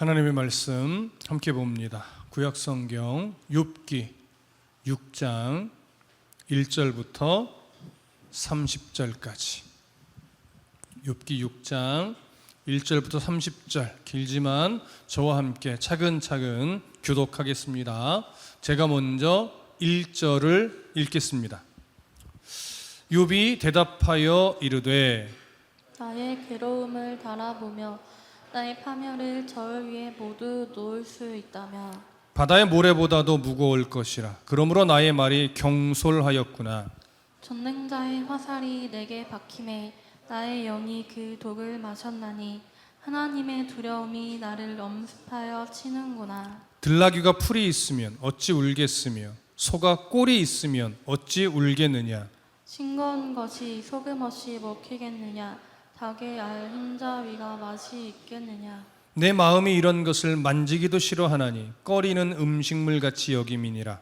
하나님의 말씀 함께 봅니다. 구약성경 욥기 6장 1절부터 30절까지. 욥기 6장 1절부터 30절, 길지만 저와 함께 차근차근 교독하겠습니다. 제가 먼저 1절을 읽겠습니다. 욥이 대답하여 이르되 나의 괴로움을 달아보며 나의 파멸을 절 위에 모두 놓을 수 있다면 바다의 모래보다도 무거울 것이라. 그러므로 나의 말이 경솔하였구나. 전능자의 화살이 내게 박힘에 나의 영이 그 독을 마셨나니 하나님의 두려움이 나를 엄습하여 치는구나. 들나귀가 풀이 있으면 어찌 울겠으며 소가 꼴이 있으면 어찌 울겠느냐. 싱거운 것이 소금 없이 먹히겠느냐. 닭의 알 흰자 위가 맛이 있겠느냐. 내 마음이 이런 것을 만지기도 싫어하나니 꺼리는 음식물 같이 여김이니라.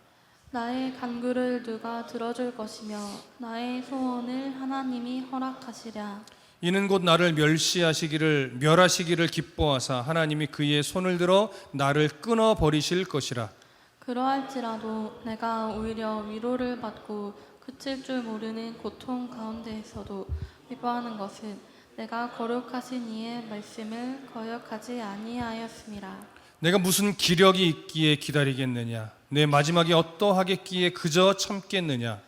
나의 간구를 누가 들어줄 것이며 나의 소원을 하나님이 허락하시랴. 이는 곧 나를 멸하시기를 기뻐하사 하나님이 그의 손을 들어 나를 끊어 버리실 것이라. 그러할지라도 내가 오히려 위로를 받고 그칠 줄 모르는 고통 가운데에서도 기뻐하는 것은 내가 거룩하신 이의 말씀을 거역하지 아니하였음이라. 내가 무슨 기력이 있기에 기다리겠느냐. 내 마지막이 어떠하겠기에 그저 참겠느냐.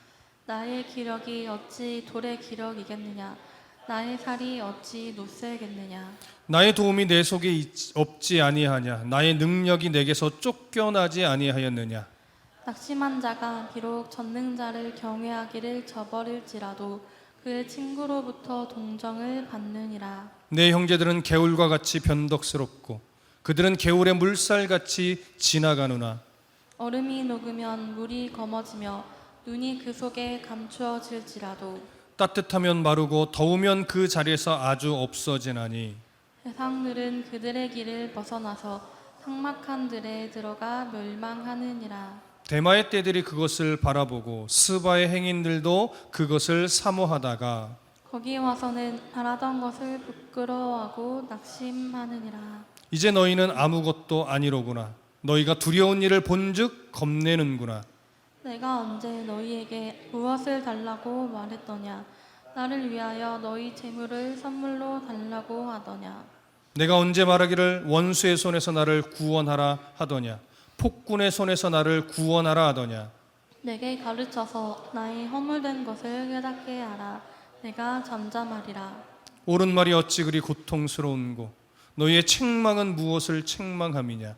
나의 기력이 어찌 돌의 기력이겠느냐. 나의 살이 어찌 노쇠겠느냐. 나의 도움이 내 속에 없지 아니하냐. 나의 능력이 내게서 쫓겨나지 아니하였느냐. 낙심한 자가 비록 전능자를 경외하기를 저버릴지라도 그의 친구로부터 동정을 받느니라. 내 형제들은 개울과 같이 변덕스럽고 그들은 개울의 물살같이 지나가느나. 얼음이 녹으면 물이 검어지며 눈이 그 속에 감추어질지라도 따뜻하면 마르고 더우면 그 자리에서 아주 없어지나니. 세상들은 그들의 길을 벗어나서 삭막한 들에 들어가 멸망하느니라. 대마의 떼들이 그것을 바라보고 스바의 행인들도 그것을 사모하다가 거기 와서는 바라던 것을 부끄러워하고 낙심하느니라. 이제 너희는 아무것도 아니로구나. 너희가 두려운 일을 본즉 겁내는구나. 내가 언제 너희에게 무엇을 달라고 말했더냐. 나를 위하여 너희 재물을 선물로 달라고 하더냐. 내가 언제 말하기를 원수의 손에서 나를 구원하라 하더냐. 폭군의 손에서 나를 구원하라 하더냐. 내게 가르쳐서 나의 허물된 것을 깨닫게 하라. 내가 잠잠하리라. 옳은 말이 어찌 그리 고통스러운고. 너희의 책망은 무엇을 책망함이냐.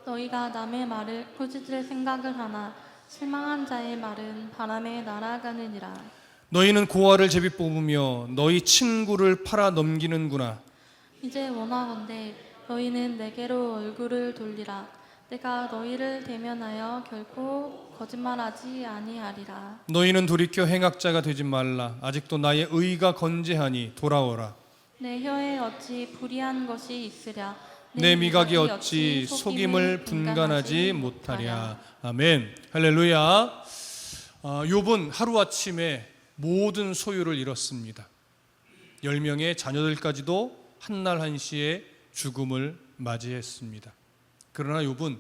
너희가 남의 말을 꾸짖을 생각을 하나 실망한 자의 말은 바람에 날아가느니라. 너희는 고아를 제비 뽑으며 너희 친구를 팔아 넘기는구나. 이제 원하건대 너희는 내게로 얼굴을 돌리라. 내가 너희를 대면하여 결코 거짓말하지 아니하리라. 너희는 돌이켜 행악자가 되지 말라. 아직도 나의 의가 건재하니 돌아오라. 내 혀에 어찌 불의한 것이 있으랴. 내 미각이 어찌 속임을 분간하지 못하랴. 아멘. 할렐루야. 욥은 하루아침에 모든 소유를 잃었습니다. 10명의 자녀들까지도 한날 한시에 죽음을 맞이했습니다. 그러나 욥은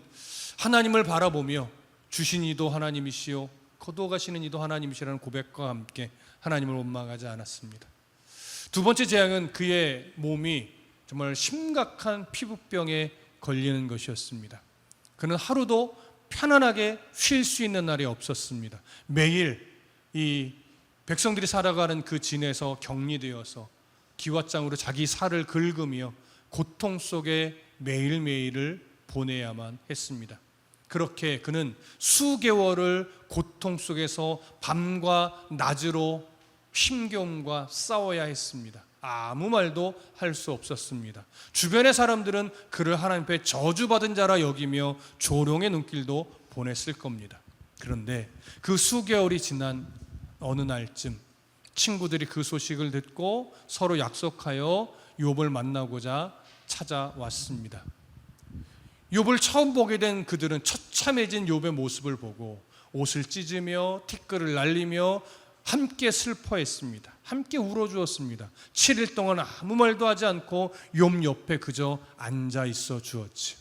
하나님을 바라보며 주신 이도 하나님이시요 거두어가시는 이도 하나님이시라는 고백과 함께 하나님을 원망하지 않았습니다. 두 번째 재앙은 그의 몸이 정말 심각한 피부병에 걸리는 것이었습니다. 그는 하루도 편안하게 쉴 수 있는 날이 없었습니다. 매일 이 백성들이 살아가는 그 진에서 격리되어서 기왓장으로 자기 살을 긁으며 고통 속에 매일매일을 보내야만 했습니다. 그렇게 그는 수개월을 고통 속에서 밤과 낮으로 힘겨움과 싸워야 했습니다. 아무 말도 할 수 없었습니다. 주변의 사람들은 그를 하나님 앞에 저주받은 자라 여기며 조롱의 눈길도 보냈을 겁니다. 그런데 그 수개월이 지난 어느 날쯤 친구들이 그 소식을 듣고 서로 약속하여 욥을 만나고자 찾아왔습니다. 욥을 처음 보게 된 그들은 처참해진 욥의 모습을 보고 옷을 찢으며 티끌을 날리며 함께 슬퍼했습니다. 함께 울어주었습니다. 7일 동안 아무 말도 하지 않고 욥 옆에 그저 앉아 있어 주었지.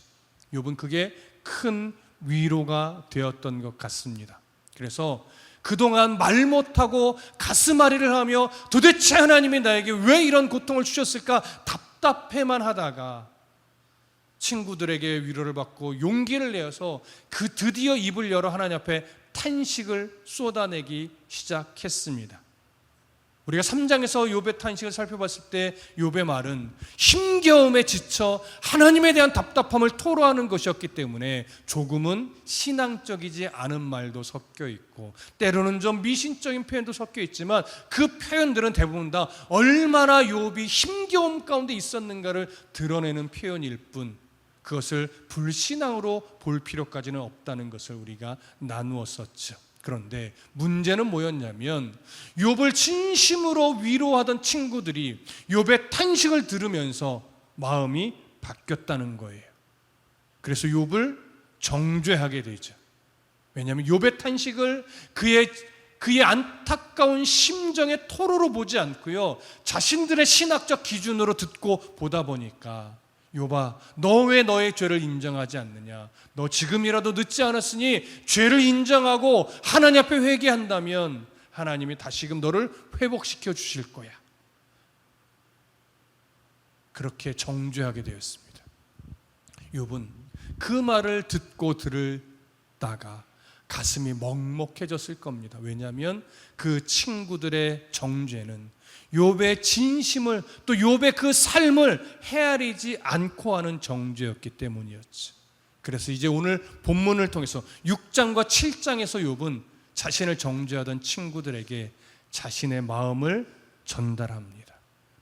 욥은 그게 큰 위로가 되었던 것 같습니다. 그래서 그동안 말 못하고 가슴앓이를 하며 도대체 하나님이 나에게 왜 이런 고통을 주셨을까 답답해만 하다가 친구들에게 위로를 받고 용기를 내어서 그 드디어 입을 열어 하나님 앞에 탄식을 쏟아내기 시작했습니다. 우리가 3장에서 욥의 탄식을 살펴봤을 때 욥의 말은 힘겨움에 지쳐 하나님에 대한 답답함을 토로하는 것이었기 때문에 조금은 신앙적이지 않은 말도 섞여 있고 때로는 좀 미신적인 표현도 섞여 있지만 그 표현들은 대부분 다 얼마나 욥이 힘겨움 가운데 있었는가를 드러내는 표현일 뿐 그것을 불신앙으로 볼 필요까지는 없다는 것을 우리가 나누었었죠. 그런데 문제는 뭐였냐면 욥을 진심으로 위로하던 친구들이 욥의 탄식을 들으면서 마음이 바뀌었다는 거예요. 그래서 욥을 정죄하게 되죠. 왜냐하면 욥의 탄식을 그의 안타까운 심정의 토로로 보지 않고요, 자신들의 신학적 기준으로 듣고 보다 보니까 욥아, 너 왜 너의 죄를 인정하지 않느냐? 너 지금이라도 늦지 않았으니 죄를 인정하고 하나님 앞에 회개한다면 하나님이 다시금 너를 회복시켜 주실 거야. 그렇게 정죄하게 되었습니다. 욥은 그 말을 듣고 들다가 가슴이 먹먹해졌을 겁니다. 왜냐하면 그 친구들의 정죄는 욥의 진심을 또 욥의 그 삶을 헤아리지 않고 하는 정죄였기 때문이었죠. 그래서 이제 오늘 본문을 통해서 6장과 7장에서 욥은 자신을 정죄하던 친구들에게 자신의 마음을 전달합니다.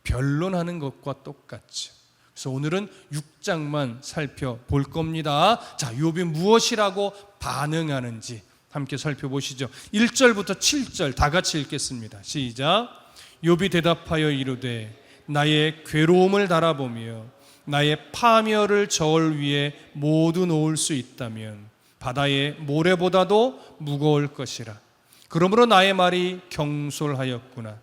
변론하는 것과 똑같죠. 그래서 오늘은 6장만 살펴볼 겁니다. 자, 욥이 무엇이라고 반응하는지 함께 살펴보시죠. 1절부터 7절 다 같이 읽겠습니다. 시작. 욥이 대답하여 이르되 나의 괴로움을 달아보며 나의 파멸을 저울 위에 모두 놓을 수 있다면 바다의 모래보다도 무거울 것이라. 그러므로 나의 말이 경솔하였구나.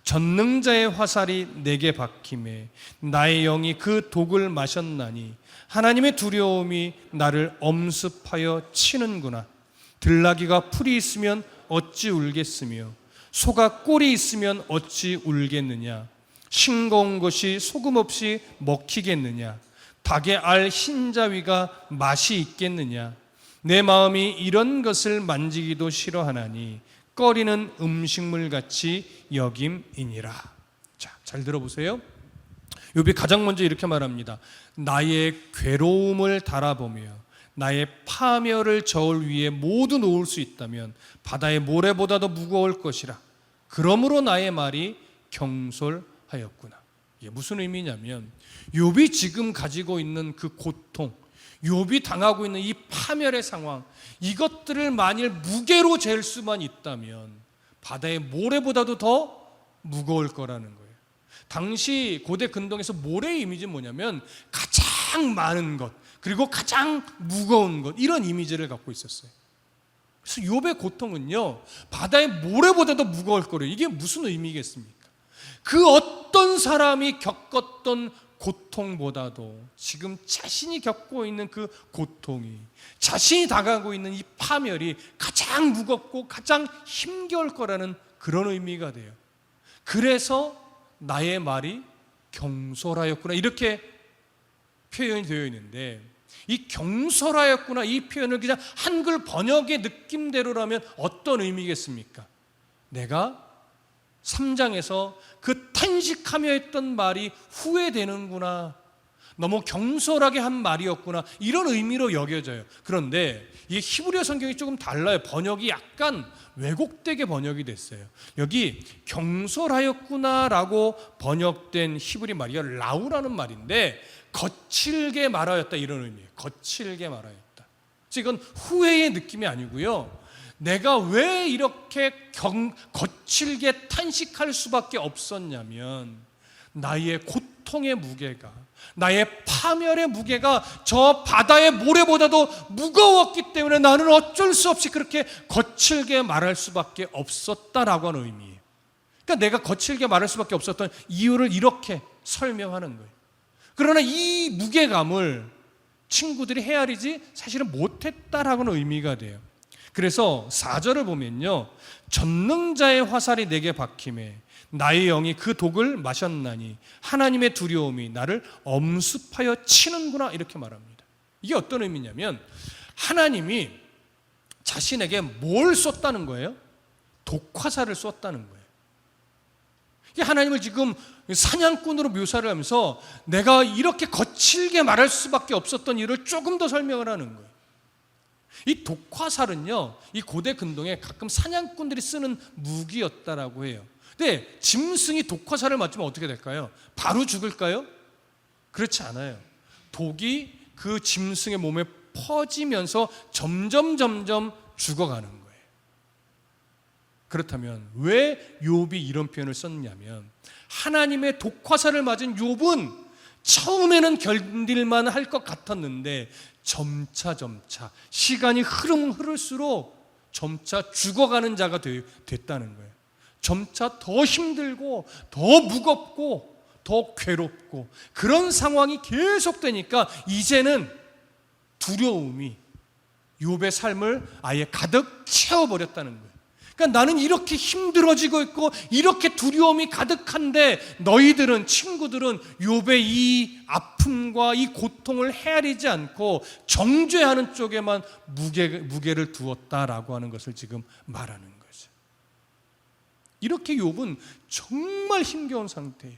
전능자의 화살이 내게 박힘에 나의 영이 그 독을 마셨나니 하나님의 두려움이 나를 엄습하여 치는구나. 들나귀가 풀이 있으면 어찌 울겠으며 소가 꼴이 있으면 어찌 울겠느냐. 싱거운 것이 소금 없이 먹히겠느냐. 닭의 알 흰자위가 맛이 있겠느냐. 내 마음이 이런 것을 만지기도 싫어하나니 꺼리는 음식물같이 여김이니라. 자, 잘 들어보세요. 욥이 가장 먼저 이렇게 말합니다. 나의 괴로움을 달아보며 나의 파멸을 저울 위에 모두 놓을 수 있다면 바다의 모래보다도 무거울 것이라. 그러므로 나의 말이 경솔하였구나. 이게 무슨 의미냐면 욥이 지금 가지고 있는 그 고통, 욥이 당하고 있는 이 파멸의 상황, 이것들을 만일 무게로 잴 수만 있다면 바다의 모래보다도 더 무거울 거라는 거예요. 당시 고대 근동에서 모래의 이미지는 뭐냐면 가장 많은 것, 그리고 가장 무거운 것, 이런 이미지를 갖고 있었어요. 그래서 욥의 고통은요, 바다의 모래보다도 무거울 거래요. 이게 무슨 의미겠습니까? 그 어떤 사람이 겪었던 고통보다도 지금 자신이 겪고 있는 그 고통이, 자신이 당하고 있는 이 파멸이 가장 무겁고 가장 힘겨울 거라는 그런 의미가 돼요. 그래서 나의 말이 경솔하였구나, 이렇게 표현이 되어 있는데, 이 경솔하였구나 이 표현을 그냥 한글 번역의 느낌대로라면 어떤 의미겠습니까? 내가 3장에서 그 탄식하며 했던 말이 후회되는구나, 너무 경솔하게 한 말이었구나, 이런 의미로 여겨져요. 그런데 이 히브리어 성경이 조금 달라요. 번역이 약간 왜곡되게 번역이 됐어요. 여기 경솔하였구나라고 번역된 히브리 말이 라우라는 말인데 거칠게 말하였다, 이런 의미예요. 거칠게 말하였다. 이건 후회의 느낌이 아니고요, 내가 왜 이렇게 거칠게 탄식할 수밖에 없었냐면 나의 고통의 무게가, 나의 파멸의 무게가 저 바다의 모래보다도 무거웠기 때문에 나는 어쩔 수 없이 그렇게 거칠게 말할 수밖에 없었다라고 하는 의미예요. 그러니까 내가 거칠게 말할 수밖에 없었던 이유를 이렇게 설명하는 거예요. 그러나 이 무게감을 친구들이 헤아리지 사실은 못했다라고는 의미가 돼요. 그래서 4절을 보면요, 전능자의 화살이 내게 박힘에 나의 영이 그 독을 마셨나니 하나님의 두려움이 나를 엄습하여 치는구나, 이렇게 말합니다. 이게 어떤 의미냐면 하나님이 자신에게 뭘 쏟다는 거예요? 독화살을 쏟다는 거예요. 이게 하나님을 지금 사냥꾼으로 묘사를 하면서 내가 이렇게 거칠게 말할 수밖에 없었던 이유를 조금 더 설명을 하는 거예요. 이 독화살은요, 이 고대 근동에 가끔 사냥꾼들이 쓰는 무기였다라고 해요. 근데 짐승이 독화살을 맞으면 어떻게 될까요? 바로 죽을까요? 그렇지 않아요. 독이 그 짐승의 몸에 퍼지면서 점점 죽어가는 거예요. 그렇다면 왜 욥이 이런 표현을 썼냐면, 하나님의 독화살을 맞은 욥은 처음에는 견딜만 할 것 같았는데 점차 시간이 흐를수록 점차 죽어가는 자가 됐다는 거예요. 점차 더 힘들고 더 무겁고 더 괴롭고 그런 상황이 계속되니까 이제는 두려움이 욥의 삶을 아예 가득 채워버렸다는 거예요. 그러니까 나는 이렇게 힘들어지고 있고 이렇게 두려움이 가득한데 너희들은, 친구들은 욥의 이 아픔과 이 고통을 헤아리지 않고 정죄하는 쪽에만 무게를 두었다라고 하는 것을 지금 말하는 거죠. 이렇게 욥은 정말 힘겨운 상태예요.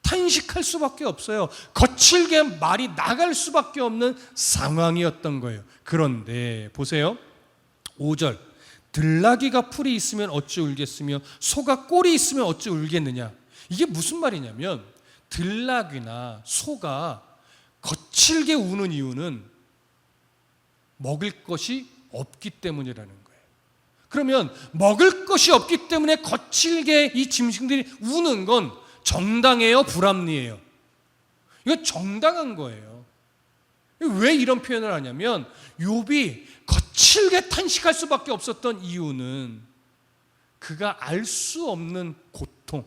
탄식할 수밖에 없어요. 거칠게 말이 나갈 수밖에 없는 상황이었던 거예요. 그런데 보세요, 5절, 들나귀가 풀이 있으면 어찌 울겠으며 소가 꼴이 있으면 어찌 울겠느냐. 이게 무슨 말이냐면, 들나귀나 소가 거칠게 우는 이유는 먹을 것이 없기 때문이라는 거예요. 그러면 먹을 것이 없기 때문에 거칠게 이 짐승들이 우는 건 정당해요, 불합리해요? 이거 정당한 거예요. 왜 이런 표현을 하냐면, 욥이 거칠게 탄식할 수밖에 없었던 이유는 그가 알 수 없는 고통,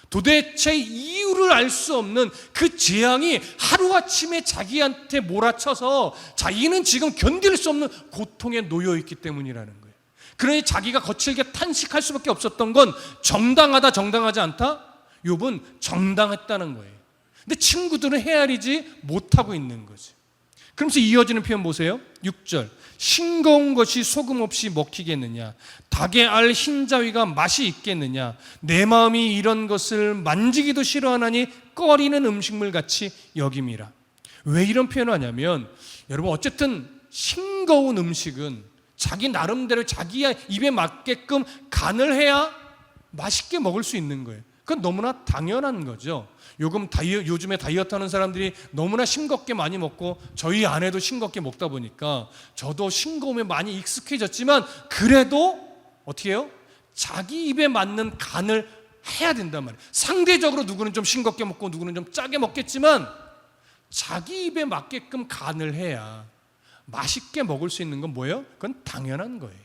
도대체 이유를 알 수 없는 그 재앙이 하루아침에 자기한테 몰아쳐서 자기는 지금 견딜 수 없는 고통에 놓여있기 때문이라는 거예요. 그러니 자기가 거칠게 탄식할 수밖에 없었던 건 정당하다, 정당하지 않다? 욥은 정당했다는 거예요. 근데 친구들은 헤아리지 못하고 있는 거지. 그러면서 이어지는 표현 보세요. 6절, 싱거운 것이 소금 없이 먹히겠느냐, 닭의 알 흰자위가 맛이 있겠느냐, 내 마음이 이런 것을 만지기도 싫어하나니 꺼리는 음식물 같이 여김이라. 왜 이런 표현을 하냐면, 여러분 어쨌든 싱거운 음식은 자기 나름대로 자기 입에 맞게끔 간을 해야 맛있게 먹을 수 있는 거예요. 그건 너무나 당연한 거죠. 요즘에 다이어트 하는 사람들이 너무나 싱겁게 많이 먹고, 저희 아내도 싱겁게 먹다 보니까 저도 싱거움에 많이 익숙해졌지만, 그래도 어떻게 해요? 자기 입에 맞는 간을 해야 된단 말이에요. 상대적으로 누구는 좀 싱겁게 먹고 누구는 좀 짜게 먹겠지만 자기 입에 맞게끔 간을 해야 맛있게 먹을 수 있는 건 뭐예요? 그건 당연한 거예요.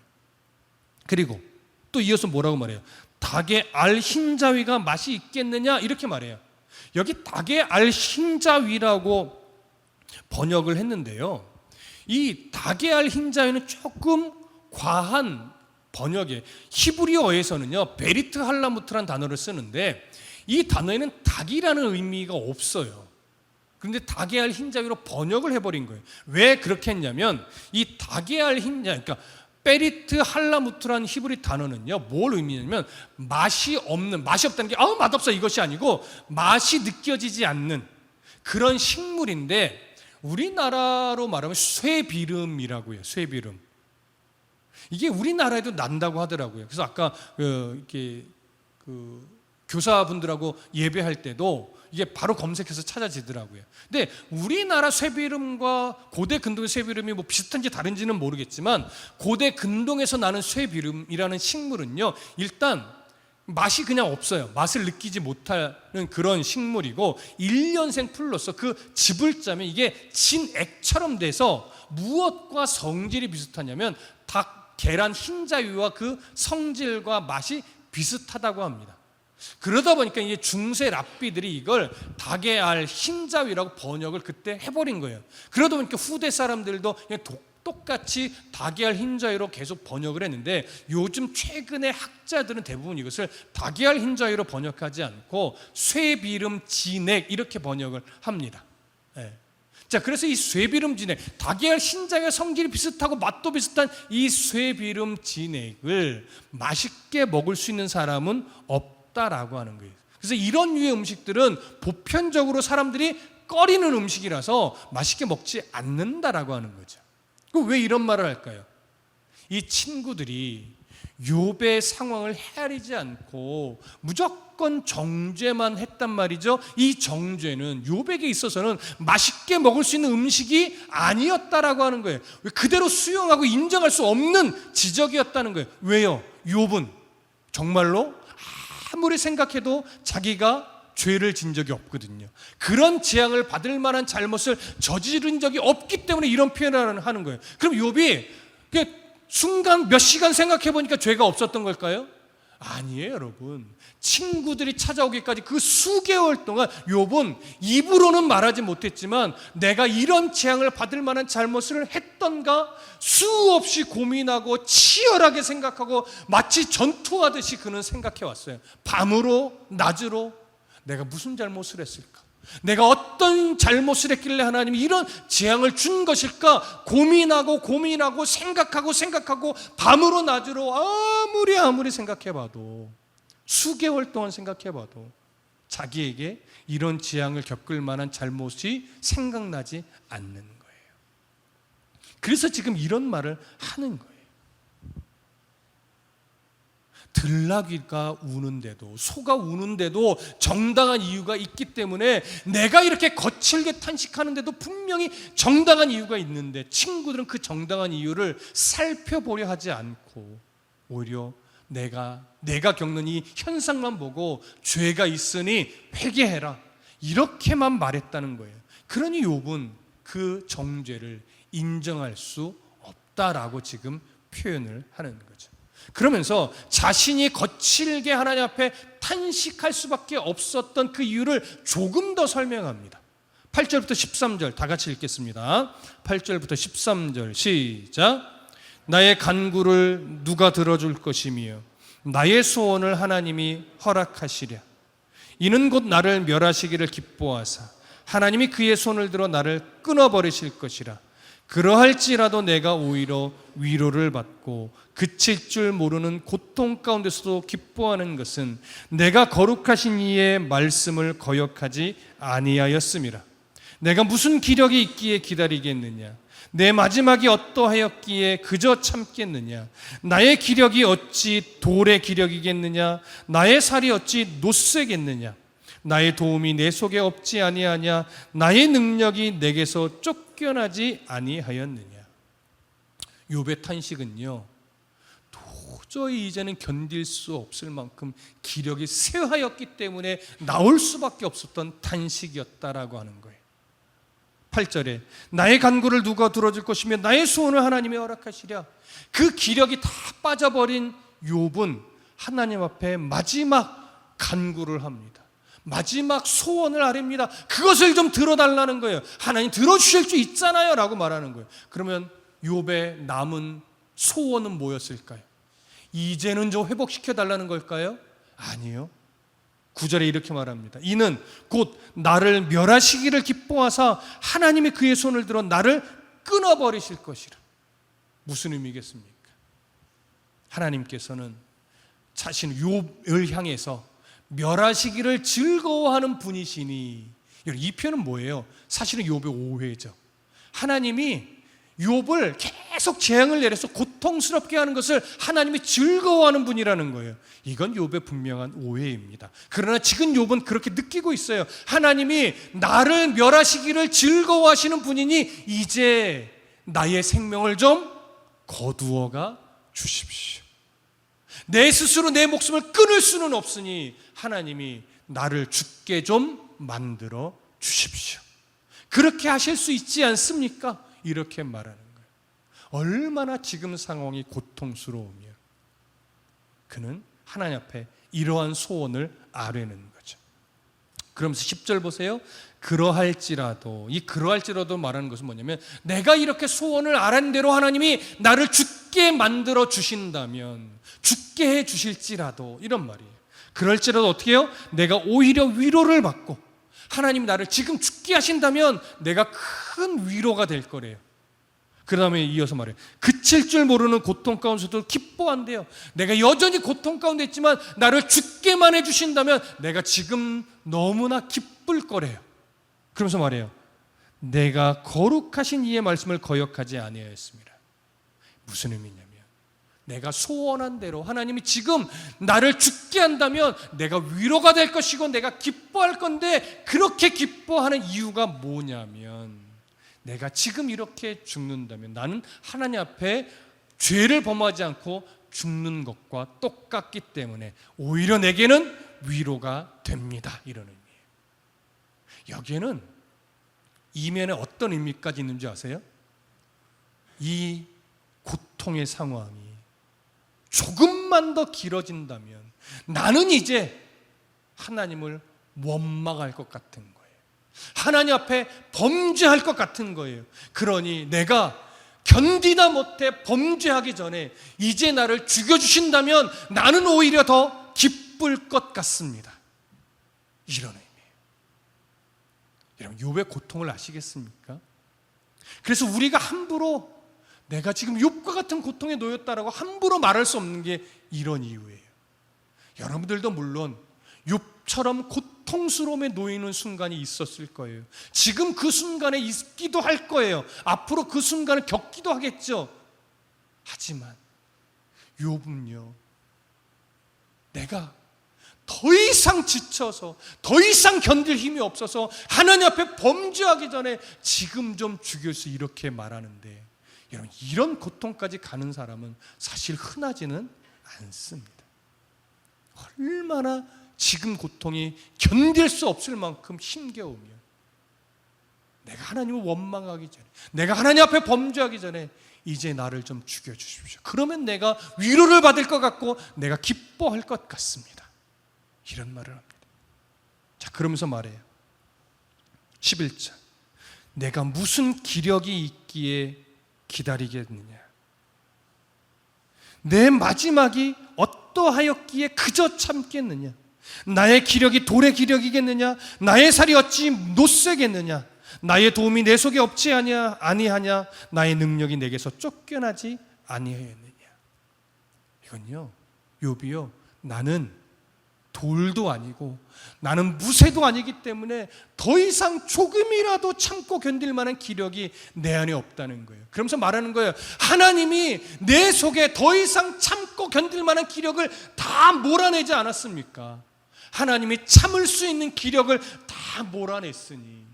그리고 또 이어서 뭐라고 말해요? 닭의 알 흰자위가 맛이 있겠느냐, 이렇게 말해요. 여기 닭의 알 흰자위라고 번역을 했는데요, 이 닭의 알 흰자위는 조금 과한 번역이에요. 히브리어에서는요, 베리트 할라무트라는 단어를 쓰는데 이 단어에는 닭이라는 의미가 없어요. 그런데 닭의 알 흰자위로 번역을 해버린 거예요. 왜 그렇게 했냐면, 이 닭의 알 흰자위, 그러니까 베리트 할라무트라는 히브리 단어는요, 뭘 의미냐면 맛이 없다는 게 맛없어 이것이 아니고 맛이 느껴지지 않는 그런 식물인데, 우리나라로 말하면 쇠비름이라고 해요. 쇠비름. 이게 우리나라에도 난다고 하더라고요. 그래서 아까 교사분들하고 예배할 때도 이게 바로 검색해서 찾아지더라고요. 근데 우리나라 쇠비름과 고대 근동의 쇠비름이 뭐 비슷한지 다른지는 모르겠지만, 고대 근동에서 나는 쇠비름이라는 식물은요, 일단 맛이 그냥 없어요. 맛을 느끼지 못하는 그런 식물이고 1년생 풀로서 그 즙을 짜면 이게 진액처럼 돼서 무엇과 성질이 비슷하냐면 닭, 계란, 흰자위와 그 성질과 맛이 비슷하다고 합니다. 그러다 보니까 이제 중세 랍비들이 이걸 닭의 알 흰자위라고 번역을 그때 해버린 거예요. 그러다 보니까 후대 사람들도 그냥 똑같이 닭의 알 흰자위로 계속 번역을 했는데, 요즘 최근에 학자들은 대부분 이것을 닭의 알 흰자위로 번역하지 않고 쇠비름 진액 이렇게 번역을 합니다. 예. 자, 그래서 이 쇠비름 진액, 닭의 알 흰자위와 성질이 비슷하고 맛도 비슷한 이 쇠비름 진액을 맛있게 먹을 수 있는 사람은 없다라고 하는 거예요. 그래서 이런 류의 음식들은 보편적으로 사람들이 꺼리는 음식이라서 맛있게 먹지 않는다라고 하는 거죠. 왜 이런 말을 할까요? 이 친구들이 욥의 상황을 헤아리지 않고 무조건 정죄만 했단 말이죠. 이 정죄는 욥에게 있어서는 맛있게 먹을 수 있는 음식이 아니었다라고 하는 거예요. 그대로 수용하고 인정할 수 없는 지적이었다는 거예요. 왜요? 욥은 정말로 아무리 생각해도 자기가 죄를 진 적이 없거든요. 그런 재앙을 받을 만한 잘못을 저지른 적이 없기 때문에 이런 표현을 하는 거예요. 그럼 욥이 순간 몇 시간 생각해 보니까 죄가 없었던 걸까요? 아니에요, 여러분. 친구들이 찾아오기까지 그 수개월 동안 욥은 입으로는 말하지 못했지만 내가 이런 재앙을 받을 만한 잘못을 했던가 수없이 고민하고 치열하게 생각하고 마치 전투하듯이 그는 생각해 왔어요. 밤으로 낮으로 내가 무슨 잘못을 했을까? 내가 어떤 잘못을 했길래 하나님이 이런 재앙을 준 것일까? 고민하고 생각하고 밤으로 낮으로 아무리 생각해봐도 수개월 동안 생각해봐도 자기에게 이런 재앙을 겪을 만한 잘못이 생각나지 않는 거예요. 그래서 지금 이런 말을 하는 거예요. 들나귀가 우는데도, 소가 우는데도 정당한 이유가 있기 때문에 내가 이렇게 거칠게 탄식하는데도 분명히 정당한 이유가 있는데 친구들은 그 정당한 이유를 살펴보려 하지 않고 오히려 내가 겪는 이 현상만 보고 죄가 있으니 회개해라 이렇게만 말했다는 거예요. 그러니 욥은 그 정죄를 인정할 수 없다라고 지금 표현을 하는 거죠. 그러면서 자신이 거칠게 하나님 앞에 탄식할 수밖에 없었던 그 이유를 조금 더 설명합니다. 8절부터 13절 다 같이 읽겠습니다. 8절부터 13절 시작. 나의 간구를 누가 들어줄 것이며 나의 소원을 하나님이 허락하시랴. 이는 곧 나를 멸하시기를 기뻐하사 하나님이 그의 손을 들어 나를 끊어버리실 것이라. 그러할지라도 내가 오히려 위로를 받고 그칠 줄 모르는 고통 가운데서도 기뻐하는 것은 내가 거룩하신 이의 말씀을 거역하지 아니하였음이라. 내가 무슨 기력이 있기에 기다리겠느냐? 내 마지막이 어떠하였기에 그저 참겠느냐? 나의 기력이 어찌 돌의 기력이겠느냐? 나의 살이 어찌 노쇠겠느냐? 나의 도움이 내 속에 없지 아니하냐? 나의 능력이 내게서 쫓겨나지 아니하였느냐? 욥의 탄식은요, 도저히 이제는 견딜 수 없을 만큼 기력이 쇠하였기 때문에 나올 수밖에 없었던 탄식이었다라고 하는 거예요. 8절에 나의 간구를 누가 들어줄 것이며 나의 소원을 하나님이 허락하시랴. 그 기력이 다 빠져버린 욥은 하나님 앞에 마지막 간구를 합니다. 마지막 소원을 아뢰입니다. 그것을 좀 들어달라는 거예요. 하나님 들어주실 수 있잖아요 라고 말하는 거예요. 그러면 욥의 남은 소원은 뭐였을까요? 이제는 좀 회복시켜 달라는 걸까요? 아니요. 9절에 이렇게 말합니다. 이는 곧 나를 멸하시기를 기뻐하사 하나님이 그의 손을 들어 나를 끊어버리실 것이라. 무슨 의미겠습니까? 하나님께서는 자신 욥을 향해서 멸하시기를 즐거워하는 분이시니, 이 표현은 뭐예요? 사실은 욥의 오해죠. 하나님이 욥을 계속 재앙을 내려서 고통스럽게 하는 것을 하나님이 즐거워하는 분이라는 거예요. 이건 욥의 분명한 오해입니다. 그러나 지금 욥은 그렇게 느끼고 있어요. 하나님이 나를 멸하시기를 즐거워하시는 분이니 이제 나의 생명을 좀 거두어가 주십시오. 내 스스로 내 목숨을 끊을 수는 없으니 하나님이 나를 죽게 좀 만들어 주십시오. 그렇게 하실 수 있지 않습니까? 이렇게 말하는 거예요. 얼마나 지금 상황이 고통스러우며 그는 하나님 앞에 이러한 소원을 아뢰는 거죠. 그러면서 10절 보세요. 그러할지라도, 이 그러할지라도 말하는 것은 뭐냐면 내가 이렇게 소원을 아뢰는 대로 하나님이 나를 죽게 만들어 주신다면, 죽게 해 주실지라도, 이런 말이에요. 그럴지라도 어떻게 해요? 내가 오히려 위로를 받고 하나님이 나를 지금 죽게 하신다면 내가 큰 위로가 될 거래요. 그 다음에 이어서 말해요. 그칠 줄 모르는 고통 가운데서도 기뻐한대요. 내가 여전히 고통 가운데 있지만 나를 죽게만 해주신다면 내가 지금 너무나 기쁠 거래요. 그러면서 말해요. 내가 거룩하신 이의 말씀을 거역하지 아니하였습니다. 무슨 의미냐면 내가 소원한 대로 하나님이 지금 나를 죽게 한다면 내가 위로가 될 것이고 내가 기뻐할 건데, 그렇게 기뻐하는 이유가 뭐냐면 내가 지금 이렇게 죽는다면 나는 하나님 앞에 죄를 범하지 않고 죽는 것과 똑같기 때문에 오히려 내게는 위로가 됩니다. 이런 의미예요. 여기에는 이면에 어떤 의미까지 있는지 아세요? 이 고통의 상황이 조금만 더 길어진다면 나는 이제 하나님을 원망할 것 같은 거예요. 하나님 앞에 범죄할 것 같은 거예요. 그러니 내가 견디다 못해 범죄하기 전에 이제 나를 죽여주신다면 나는 오히려 더 기쁠 것 같습니다. 이런 의미예요. 여러분, 욥의 고통을 아시겠습니까? 그래서 우리가 함부로 내가 지금 욥과 같은 고통에 놓였다라고 함부로 말할 수 없는 게 이런 이유예요. 여러분들도 물론 욥처럼 고통스러움에 놓이는 순간이 있었을 거예요. 지금 그 순간에 있기도 할 거예요. 앞으로 그 순간을 겪기도 하겠죠. 하지만 욥은요, 내가 더 이상 지쳐서 더 이상 견딜 힘이 없어서 하나님 앞에 범죄하기 전에 지금 좀 죽여서 이렇게 말하는데, 여러분, 이런 고통까지 가는 사람은 사실 흔하지는 않습니다. 얼마나 지금 고통이 견딜 수 없을 만큼 힘겨우며 내가 하나님을 원망하기 전에, 내가 하나님 앞에 범죄하기 전에 이제 나를 좀 죽여주십시오. 그러면 내가 위로를 받을 것 같고 내가 기뻐할 것 같습니다. 이런 말을 합니다. 자, 그러면서 말해요. 11절. 내가 무슨 기력이 있기에 기다리겠느냐? 내 마지막이 어떠하였기에 그저 참겠느냐? 나의 기력이 돌의 기력이겠느냐? 나의 살이 어찌 노쇠겠느냐? 나의 도움이 내 속에 없지 아니하냐? 나의 능력이 내게서 쫓겨나지 아니하였느냐? 이건요, 욥이요, 나는 돌도 아니고 나는 무쇠도 아니기 때문에 더 이상 조금이라도 참고 견딜 만한 기력이 내 안에 없다는 거예요. 그러면서 말하는 거예요. 하나님이 내 속에 더 이상 참고 견딜 만한 기력을 다 몰아내지 않았습니까? 하나님이 참을 수 있는 기력을 다 몰아냈으니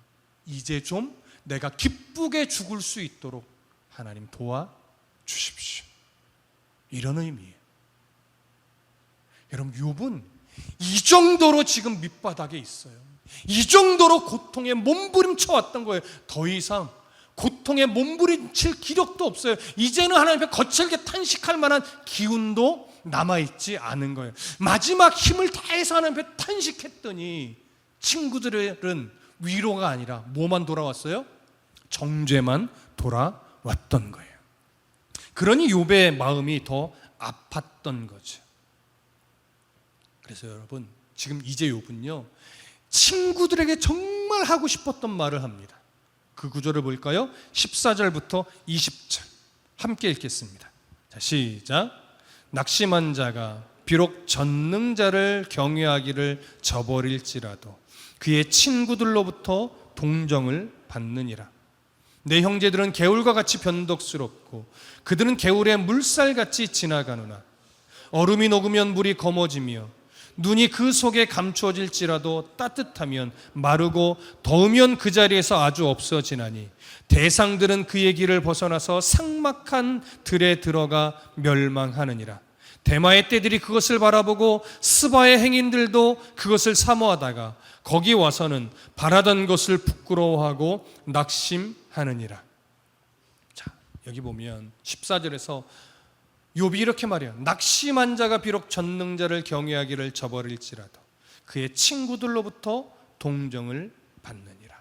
이제 좀 내가 기쁘게 죽을 수 있도록 하나님 도와주십시오. 이런 의미예요. 여러분, 욥은 이 정도로 지금 밑바닥에 있어요. 이 정도로 고통에 몸부림쳐 왔던 거예요. 더 이상 고통에 몸부림칠 기력도 없어요. 이제는 하나님 앞에 거칠게 탄식할 만한 기운도 남아있지 않은 거예요. 마지막 힘을 다해서 하나님 앞에 탄식했더니 친구들은 위로가 아니라 뭐만 돌아왔어요? 정죄만 돌아왔던 거예요. 그러니 욥의 마음이 더 아팠던 거죠. 그래서 여러분, 지금 이제 욥은요, 친구들에게 정말 하고 싶었던 말을 합니다. 그 구절을 볼까요? 14절부터 20절 함께 읽겠습니다. 자, 시작. 낙심한 자가 비록 전능자를 경외하기를 저버릴지라도 그의 친구들로부터 동정을 받느니라. 내 형제들은 개울과 같이 변덕스럽고 그들은 개울의 물살같이 지나가느나 얼음이 녹으면 물이 검어지며 눈이 그 속에 감추어질지라도 따뜻하면 마르고 더우면 그 자리에서 아주 없어지나니 대상들은 그의 길을 벗어나서 삭막한 들에 들어가 멸망하느니라. 대마의 떼들이 그것을 바라보고 스바의 행인들도 그것을 사모하다가 거기 와서는 바라던 것을 부끄러워하고 낙심하느니라. 자, 여기 보면 14절에서 욥이 이렇게 말해요. 낙심한 자가 비록 전능자를 경외하기를 저버릴지라도 그의 친구들로부터 동정을 받느니라.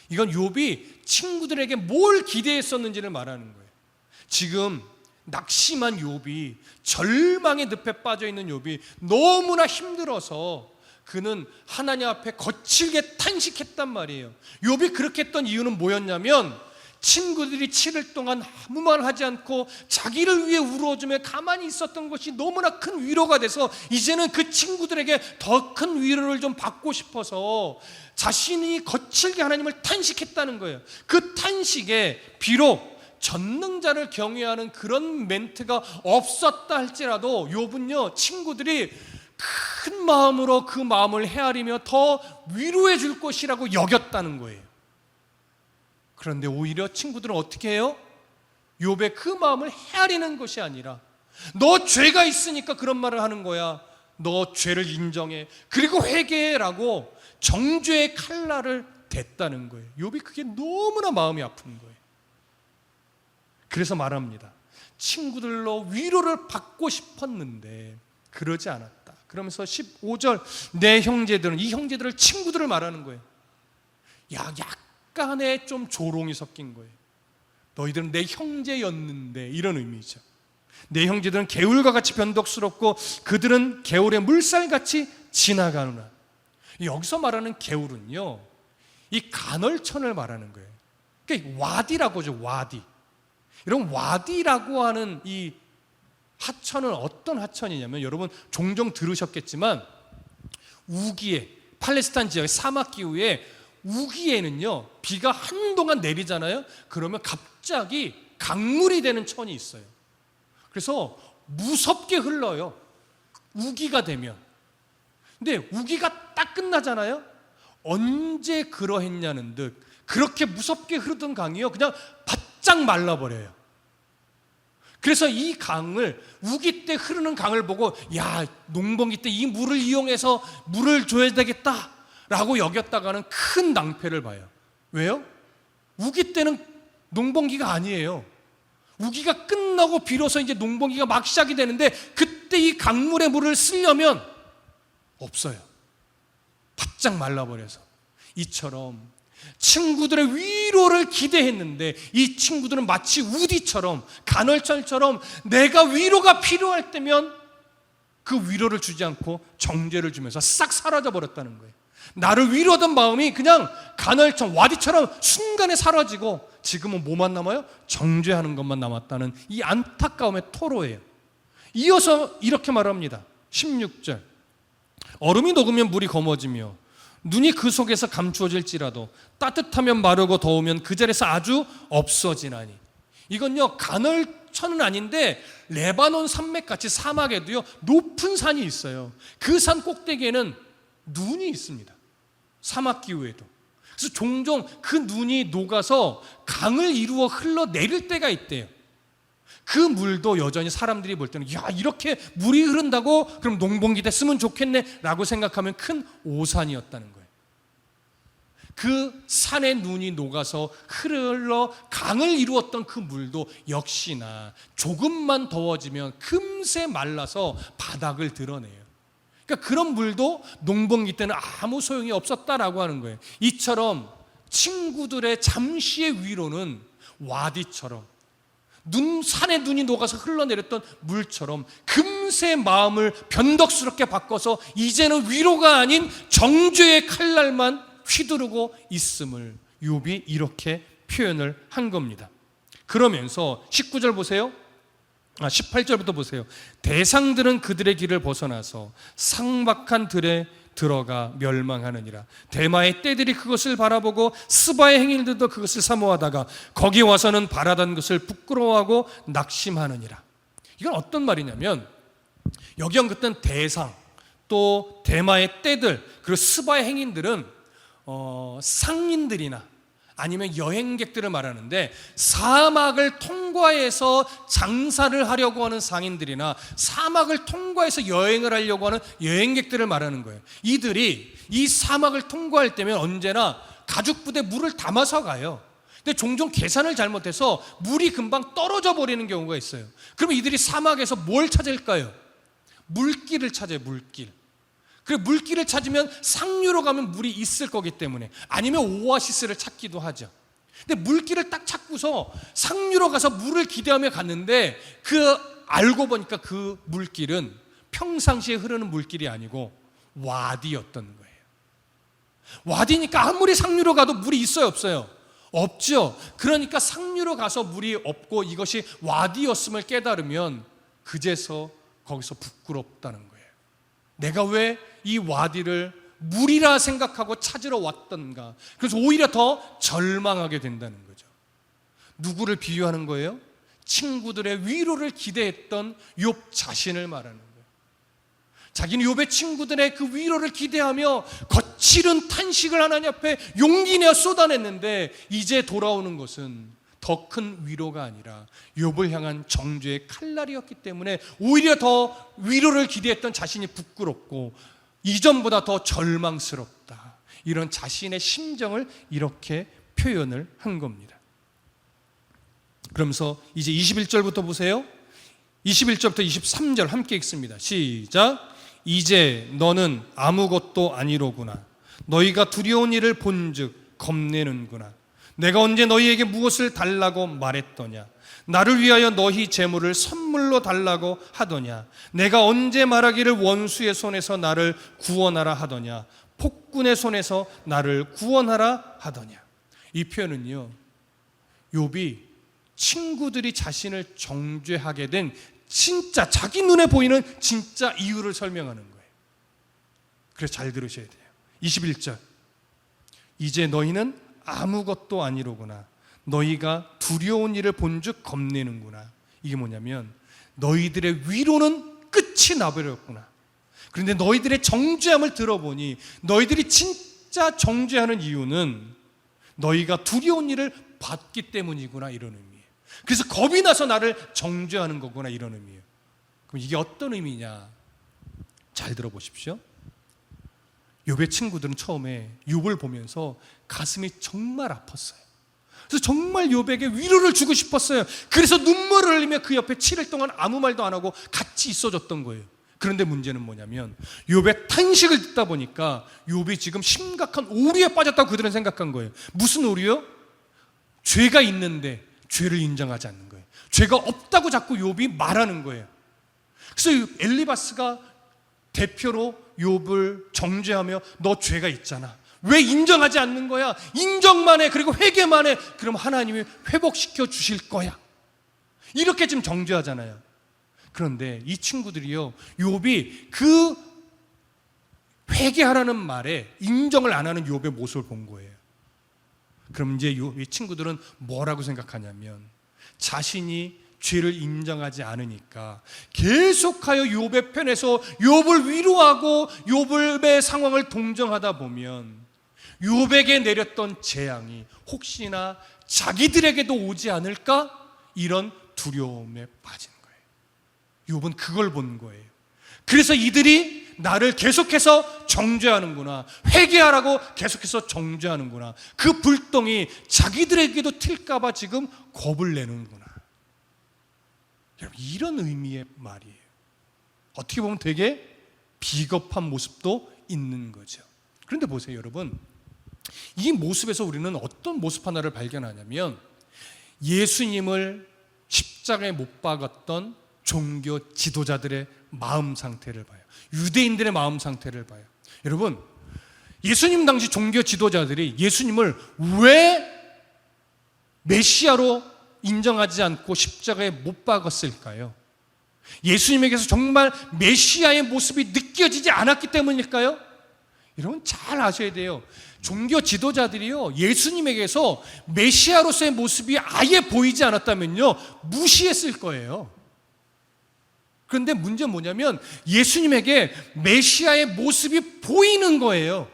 이건 욥이 친구들에게 뭘 기대했었는지를 말하는 거예요. 지금 낙심한 욥이, 절망의 늪에 빠져 있는 욥이 너무나 힘들어서 그는 하나님 앞에 거칠게 탄식했단 말이에요. 욥이 그렇게 했던 이유는 뭐였냐면 친구들이 7일 동안 아무 말 하지 않고 자기를 위해 울어주며 가만히 있었던 것이 너무나 큰 위로가 돼서 이제는 그 친구들에게 더 큰 위로를 좀 받고 싶어서 자신이 거칠게 하나님을 탄식했다는 거예요. 그 탄식에 비록 전능자를 경외하는 그런 멘트가 없었다 할지라도 욥은요, 친구들이 큰 마음으로 그 마음을 헤아리며 더 위로해 줄 것이라고 여겼다는 거예요. 그런데 오히려 친구들은 어떻게 해요? 욥의 그 마음을 헤아리는 것이 아니라 너 죄가 있으니까 그런 말을 하는 거야. 너 죄를 인정해. 그리고 회개해라고 정죄의 칼날을 댔다는 거예요. 욥이 그게 너무나 마음이 아픈 거예요. 그래서 말합니다. 친구들로 위로를 받고 싶었는데 그러지 않았다. 그러면서 15절 내 형제들은, 이 형제들을 친구들을 말하는 거예요. 약간의 좀 조롱이 섞인 거예요. 너희들은 내 형제였는데, 이런 의미죠. 내 형제들은 개울과 같이 변덕스럽고 그들은 개울의 물살같이 지나가느라. 여기서 말하는 개울은요, 이 간헐천을 말하는 거예요. 그러니까 와디라고 하죠. 와디. 이런 와디라고 하는 이 하천은 어떤 하천이냐면, 여러분 종종 들으셨겠지만 우기에, 팔레스타인 지역의 사막 기후에 우기에는요 비가 한동안 내리잖아요. 그러면 갑자기 강물이 되는 천이 있어요. 그래서 무섭게 흘러요, 우기가 되면. 근데 우기가 딱 끝나잖아요. 언제 그러했냐는 듯 그렇게 무섭게 흐르던 강이요 그냥 바짝 말라버려요. 그래서 이 강을, 우기 때 흐르는 강을 보고 야, 농번기 때 이 물을 이용해서 물을 줘야 되겠다 라고 여겼다가는 큰 낭패를 봐요. 왜요? 우기 때는 농번기가 아니에요. 우기가 끝나고 비로소 이제 농번기가 막 시작이 되는데 그때 이 강물의 물을 쓰려면 없어요. 바짝 말라버려서. 이처럼 친구들의 위로를 기대했는데 이 친구들은 마치 우디처럼, 간헐천처럼 내가 위로가 필요할 때면 그 위로를 주지 않고 정죄를 주면서 싹 사라져 버렸다는 거예요. 나를 위로하던 마음이 그냥 간헐천, 와디처럼 순간에 사라지고 지금은 뭐만 남아요? 정죄하는 것만 남았다는 이 안타까움의 토로예요. 이어서 이렇게 말합니다. 16절 얼음이 녹으면 물이 검어지며 눈이 그 속에서 감추어질지라도 따뜻하면 마르고 더우면 그 자리에서 아주 없어지나니. 이건요 간헐천은 아닌데 레바논 산맥같이 사막에도요 높은 산이 있어요. 그 산 꼭대기에는 눈이 있습니다. 사막 기후에도. 그래서 종종 그 눈이 녹아서 강을 이루어 흘러내릴 때가 있대요. 그 물도 여전히 사람들이 볼 때는 야, 이렇게 물이 흐른다고? 그럼 농번기 때 쓰면 좋겠네 라고 생각하면 큰 오산이었다는 거예요. 그 산의 눈이 녹아서 흘러 강을 이루었던 그 물도 역시나 조금만 더워지면 금세 말라서 바닥을 드러내요. 그러니까 그런 물도 농번기 때는 아무 소용이 없었다라고 하는 거예요. 이처럼 친구들의 잠시의 위로는 와디처럼, 산에 눈이 녹아서 흘러내렸던 물처럼 금세 마음을 변덕스럽게 바꿔서 이제는 위로가 아닌 정죄의 칼날만 휘두르고 있음을 욥이 이렇게 표현을 한 겁니다. 그러면서 19절 보세요. 18절부터 보세요. 대상들은 그들의 길을 벗어나서 상박한 들에 들어가 멸망하느니라. 대마의 떼들이 그것을 바라보고 스바의 행인들도 그것을 사모하다가 거기 와서는 바라던 것을 부끄러워하고 낙심하느니라. 이건 어떤 말이냐면 여기 언급된 대상, 또 대마의 떼들, 그리고 스바의 행인들은 상인들이나 아니면 여행객들을 말하는데, 사막을 통과해서 장사를 하려고 하는 상인들이나 사막을 통과해서 여행을 하려고 하는 여행객들을 말하는 거예요. 이들이 이 사막을 통과할 때면 언제나 가죽부대에 물을 담아서 가요. 근데 종종 계산을 잘못해서 물이 금방 떨어져 버리는 경우가 있어요. 그러면 이들이 사막에서 뭘 찾을까요? 물길을 찾아요. 물길. 그리고 물길을 찾으면 상류로 가면 물이 있을 거기 때문에, 아니면 오아시스를 찾기도 하죠. 근데 물길을 딱 찾고서 상류로 가서 물을 기대하며 갔는데, 알고 보니까 그 물길은 평상시에 흐르는 물길이 아니고 와디였던 거예요. 와디니까 아무리 상류로 가도 물이 있어요, 없어요? 없죠. 그러니까 상류로 가서 물이 없고 이것이 와디였음을 깨달으면 그제서 거기서 부끄럽다는 거예요. 내가 왜 이 와디를 물이라 생각하고 찾으러 왔던가. 그래서 오히려 더 절망하게 된다는 거죠. 누구를 비유하는 거예요? 친구들의 위로를 기대했던 욥 자신을 말하는 거예요. 자기는 욥의 친구들의 그 위로를 기대하며 거칠은 탄식을 하나님 앞에 용기 내어 쏟아냈는데, 이제 돌아오는 것은 더 큰 위로가 아니라 욥을 향한 정죄의 칼날이었기 때문에 오히려 더 위로를 기대했던 자신이 부끄럽고 이전보다 더 절망스럽다. 이런 자신의 심정을 이렇게 표현을 한 겁니다. 그러면서 이제 21절부터 보세요. 21절부터 23절 함께 읽습니다. 시작. 이제 너는 아무것도 아니로구나. 너희가 두려운 일을 본즉 겁내는구나. 내가 언제 너희에게 무엇을 달라고 말했더냐? 나를 위하여 너희 재물을 선물로 달라고 하더냐? 내가 언제 말하기를 원수의 손에서 나를 구원하라 하더냐? 폭군의 손에서 나를 구원하라 하더냐? 이 표현은요, 욥이 친구들이 자신을 정죄하게 된 진짜 자기 눈에 보이는 진짜 이유를 설명하는 거예요. 그래서 잘 들으셔야 돼요. 21절. 이제 너희는 아무것도 아니로구나. 너희가 두려운 일을 본즉 겁내는구나. 이게 뭐냐면, 너희들의 위로는 끝이 나버렸구나. 그런데 너희들의 정죄함을 들어보니 너희들이 진짜 정죄하는 이유는 너희가 두려운 일을 받기 때문이구나, 이런 의미예요. 그래서 겁이 나서 나를 정죄하는 거구나, 이런 의미예요. 그럼 이게 어떤 의미냐? 잘 들어보십시오. 욥의 친구들은 처음에 욥을 보면서 가슴이 정말 아팠어요. 그래서 정말 욥에게 위로를 주고 싶었어요. 그래서 눈물을 흘리며 그 옆에 7일 동안 아무 말도 안 하고 같이 있어줬던 거예요. 그런데 문제는 뭐냐면, 욥의 탄식을 듣다 보니까 욥이 지금 심각한 오류에 빠졌다고 그들은 생각한 거예요. 무슨 오류요? 죄가 있는데 죄를 인정하지 않는 거예요. 죄가 없다고 자꾸 욥이 말하는 거예요. 그래서 엘리바스가 대표로 욥을 정죄하며, 너 죄가 있잖아, 왜 인정하지 않는 거야? 인정만 해, 그리고 회개만 해, 그럼 하나님이 회복시켜 주실 거야, 이렇게 지금 정죄하잖아요. 그런데 이 친구들이요, 욥이 그 회개하라는 말에 인정을 안 하는 욥의 모습을 본 거예요. 그럼 이제 이 친구들은 뭐라고 생각하냐면, 자신이 죄를 인정하지 않으니까 계속하여 욥의 편에서 욥을 위로하고 욥의 상황을 동정하다 보면 욥에게 내렸던 재앙이 혹시나 자기들에게도 오지 않을까, 이런 두려움에 빠진 거예요. 욥은 그걸 본 거예요. 그래서 이들이 나를 계속해서 정죄하는구나, 회개하라고 계속해서 정죄하는구나, 그 불똥이 자기들에게도 튈까 봐 지금 겁을 내는구나. 여러분, 이런 의미의 말이에요. 어떻게 보면 되게 비겁한 모습도 있는 거죠. 그런데 보세요, 여러분. 이 모습에서 우리는 어떤 모습 하나를 발견하냐면, 예수님을 십자가에 못 박았던 종교 지도자들의 마음 상태를 봐요. 유대인들의 마음 상태를 봐요. 여러분, 예수님 당시 종교 지도자들이 예수님을 왜 메시아로 인정하지 않고 십자가에 못 박았을까요? 예수님에게서 정말 메시아의 모습이 느껴지지 않았기 때문일까요? 여러분, 잘 아셔야 돼요. 종교 지도자들이요, 예수님에게서 메시아로서의 모습이 아예 보이지 않았다면요, 무시했을 거예요. 그런데 문제는 뭐냐면, 예수님에게 메시아의 모습이 보이는 거예요.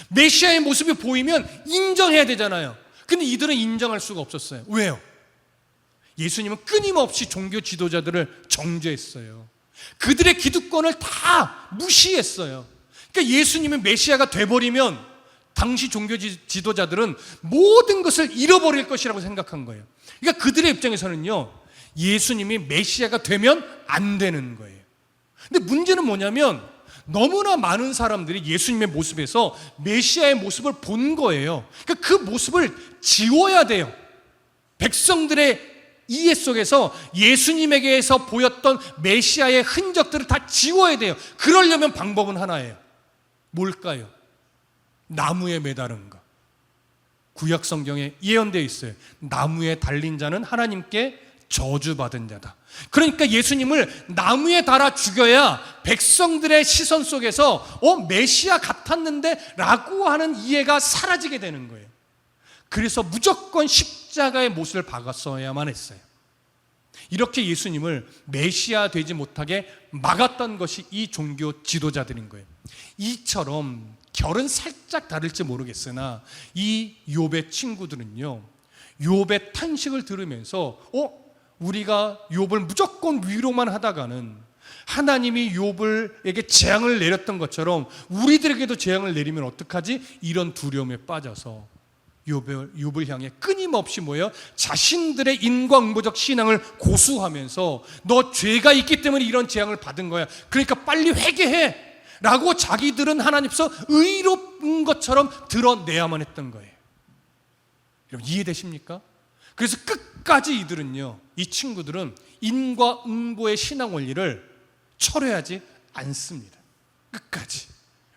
메시아의 모습이 보이면 인정해야 되잖아요. 근데 이들은 인정할 수가 없었어요. 왜요? 예수님은 끊임없이 종교 지도자들을 정죄했어요. 그들의 기득권을 다 무시했어요. 그러니까 예수님이 메시아가 돼버리면 당시 종교 지도자들은 모든 것을 잃어버릴 것이라고 생각한 거예요. 그러니까 그들의 입장에서는요, 예수님이 메시아가 되면 안 되는 거예요. 근데 문제는 뭐냐면 너무나 많은 사람들이 예수님의 모습에서 메시아의 모습을 본 거예요. 그러니까 그 모습을 지워야 돼요. 백성들의 이해 속에서 예수님에게서 보였던 메시아의 흔적들을 다 지워야 돼요. 그러려면 방법은 하나예요. 뭘까요? 나무에 매다른 것. 구약 성경에 예언되어 있어요. 나무에 달린 자는 하나님께 저주받은 자다. 그러니까 예수님을 나무에 달아 죽여야 백성들의 시선 속에서 메시아 같았는데 라고 하는 이해가 사라지게 되는 거예요. 그래서 무조건 십자가의 못을 박았어야만 했어요. 이렇게 예수님을 메시아 되지 못하게 막았던 것이 이 종교 지도자들인 거예요. 이처럼 결은 살짝 다를지 모르겠으나 이 욥의 친구들은요, 욥의 탄식을 들으면서 우리가 욥을 무조건 위로만 하다가는 하나님이 욥에게 재앙을 내렸던 것처럼 우리들에게도 재앙을 내리면 어떡하지? 이런 두려움에 빠져서 욥을 향해 끊임없이 자신들의 인과응보적 신앙을 고수하면서 너 죄가 있기 때문에 이런 재앙을 받은 거야. 그러니까 빨리 회개해 라고 자기들은 하나님께서 의로운 것처럼 드러내야만 했던 거예요. 여러분 이해되십니까? 그래서 끝까지 이 친구들은 인과응보의 신앙 원리를 철회하지 않습니다. 끝까지.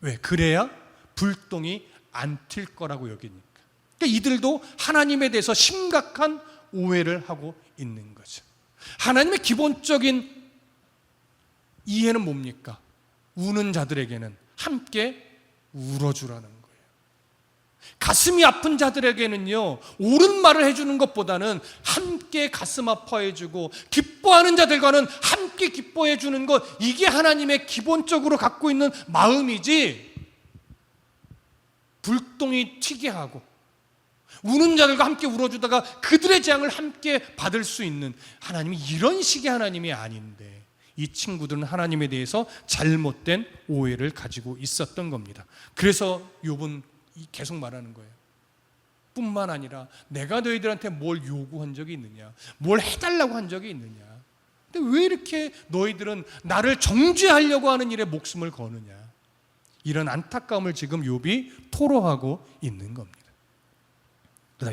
왜? 그래야 불똥이 안 튈 거라고 여기니까. 그러니까 이들도 하나님에 대해서 심각한 오해를 하고 있는 거죠. 하나님의 기본적인 이해는 뭡니까? 우는 자들에게는 함께 울어주라는 거예요. 가슴이 아픈 자들에게는요, 옳은 말을 해주는 것보다는 함께 가슴 아파해주고, 기뻐하는 자들과는 함께 기뻐해주는 것, 이게 하나님의 기본적으로 갖고 있는 마음이지, 불똥이 튀게 하고 우는 자들과 함께 울어주다가 그들의 재앙을 함께 받을 수 있는 하나님이 이런 식의 하나님이 아닌데, 이 친구들은 하나님에 대해서 잘못된 오해를 가지고 있었던 겁니다. 그래서 욥은 계속 말하는 거예요. 뿐만 아니라 내가 너희들한테 뭘 요구한 적이 있느냐, 뭘 해달라고 한 적이 있느냐, 근데 왜 이렇게 너희들은 나를 정죄하려고 하는 일에 목숨을 거느냐, 이런 안타까움을 지금 욥이 토로하고 있는 겁니다.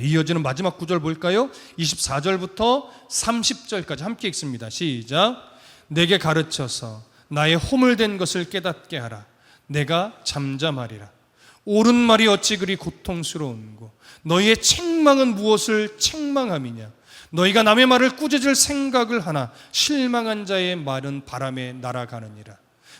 이어지는 마지막 구절 볼까요? 24절부터 30절까지 함께 읽습니다. 시작. 내게 가르쳐서 나의 허물된 것을 깨닫게 하라. 내가 잠잠하리라. 옳은 말이 어찌 그리 고통스러운고, 너희의 책망은 무엇을 책망함이냐. 너희가 남의 말을 꾸짖을 생각을 하나 실망한 자의 말은 바람에 날아가느니라.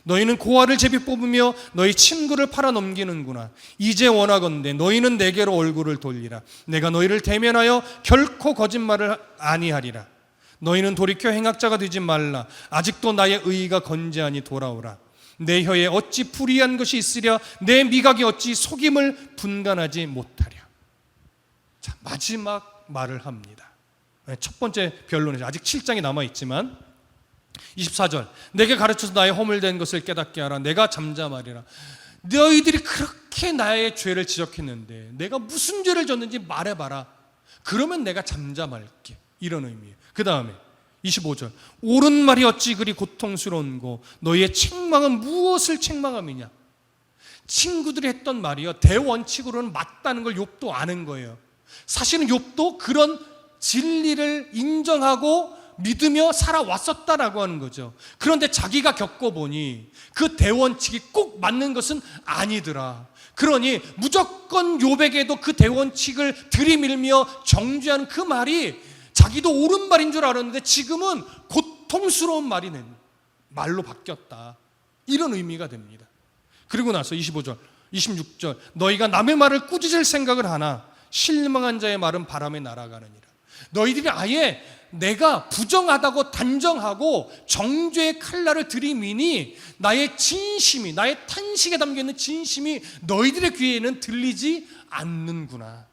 너희는 고아를 제비 뽑으며 너희 친구를 팔아 넘기는구나. 이제 원하건대 너희는 내게로 얼굴을 돌리라. 내가 너희를 대면하여 결코 거짓말을 아니하리라. 너희는 돌이켜 행악자가 되지 말라. 아직도 나의 의의가 건재하니 돌아오라. 내 혀에 어찌 불의한 것이 있으랴. 내 미각이 어찌 속임을 분간하지 못하랴. 자, 마지막 말을 합니다. 첫 번째 변론이죠. 아직 7장이 남아있지만 24절. 내게 가르쳐서 나의 허물된 것을 깨닫게 하라. 내가 잠잠하리라. 너희들이 그렇게 나의 죄를 지적했는데 내가 무슨 죄를 졌는지 말해봐라. 그러면 내가 잠잠할게. 이런 의미예요. 그 다음에 25절. 옳은 말이 어찌 그리 고통스러운고, 너희의 책망은 무엇을 책망함이냐. 친구들이 했던 말이요, 대원칙으로는 맞다는 걸 욥도 아는 거예요. 사실은 욥도 그런 진리를 인정하고 믿으며 살아왔었다라고 하는 거죠. 그런데 자기가 겪어보니 그 대원칙이 꼭 맞는 것은 아니더라. 그러니 무조건 욥에게도 그 대원칙을 들이밀며 정죄하는 그 말이 자기도 옳은 말인 줄 알았는데 지금은 고통스러운 말로 바뀌었다. 이런 의미가 됩니다. 그리고 나서 25절, 26절. 너희가 남의 말을 꾸짖을 생각을 하나 실망한 자의 말은 바람에 날아가느니라. 너희들이 아예 내가 부정하다고 단정하고 정죄의 칼날을 들이미니 나의 진심이, 나의 탄식에 담겨있는 진심이 너희들의 귀에는 들리지 않는구나.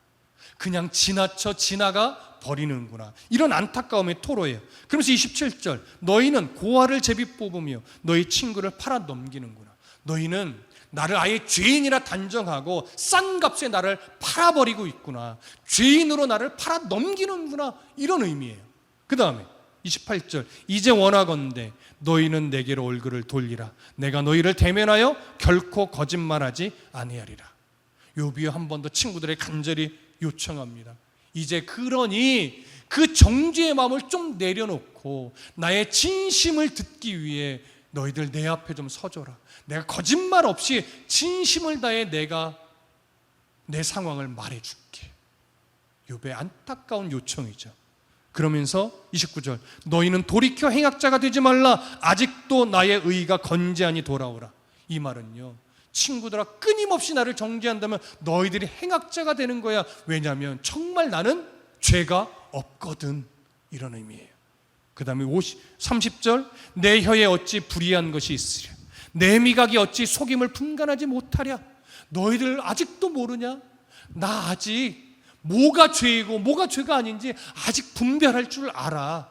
그냥 지나가 버리는구나. 이런 안타까움의 토로예요. 그러면서 27절, 너희는 고아를 제비 뽑으며 너희 친구를 팔아 넘기는구나. 너희는 나를 아예 죄인이라 단정하고 싼 값에 나를 팔아버리고 있구나. 죄인으로 나를 팔아 넘기는구나. 이런 의미예요. 그 다음에 28절, 이제 원하건대 너희는 내게로 얼굴을 돌리라. 내가 너희를 대면하여 결코 거짓말하지 아니하리라. 욥이 한 번 더 친구들에게 간절히 요청합니다. 이제 그러니 그 정죄의 마음을 좀 내려놓고 나의 진심을 듣기 위해 너희들 내 앞에 좀 서줘라. 내가 거짓말 없이 진심을 다해 내가 내 상황을 말해줄게. 욥의 안타까운 요청이죠. 그러면서 29절, 너희는 돌이켜 행악자가 되지 말라. 아직도 나의 의가 건재하니 돌아오라. 이 말은요, 친구들아, 끊임없이 나를 정죄한다면 너희들이 행악자가 되는 거야. 왜냐하면 정말 나는 죄가 없거든. 이런 의미예요. 그 다음에 30절, 내 혀에 어찌 불의한 것이 있으랴. 내 미각이 어찌 속임을 분간하지 못하랴. 너희들 아직도 모르냐? 나 아직 뭐가 죄이고 뭐가 죄가 아닌지 아직 분별할 줄 알아.